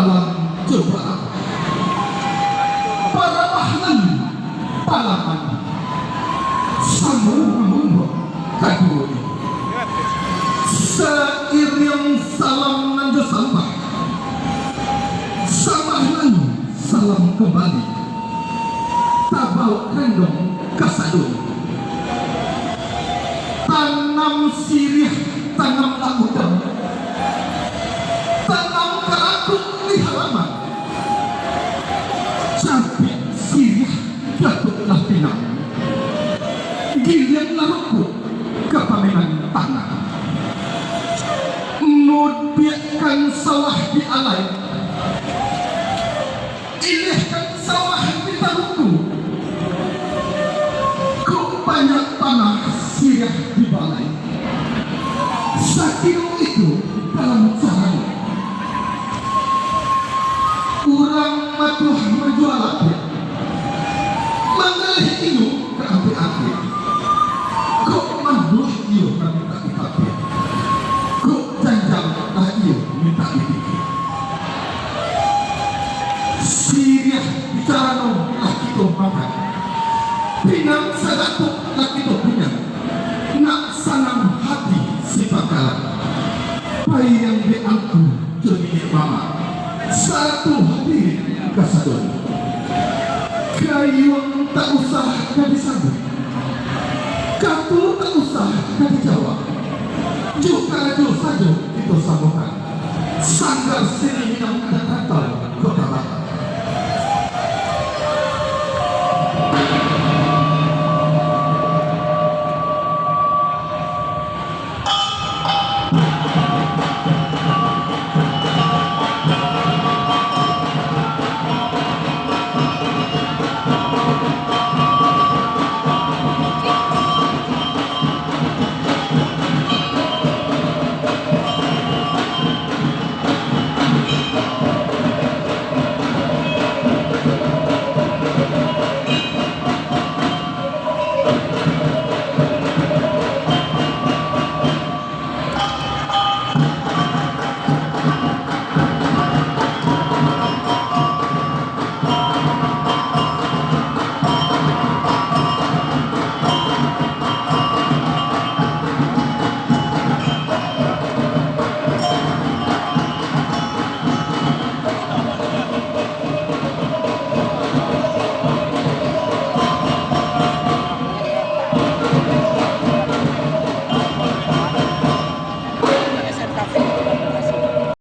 dalam cobaan. Para ahli palaman sambung kedua seiring salam nanjo sambah samahan salam kembali tabau kendong kasadun tanam sirih tanam lakukan tanam kerakuk di halaman capit sirih datuklah pinang gilian larukuk kepaminan tanah nubiakan sawah di alai ilihkan sawah di taruku kok banyak tanah sirih di balai sakino itu dalam caranya kurang matuh menjual api mengalih itu ke api-api kok manduh iyo minta dipakai kok janjang lah iyo minta dipikir sirih bicara no laki to makan pinang sagatuk laki to pinang nak sanang hati si bakalan bayi yang diangku jemilik mama satu hati kasadon kayu tak usah gak disambut kartu tak usah gak dijawab juga saja itu sambungan sanggar sini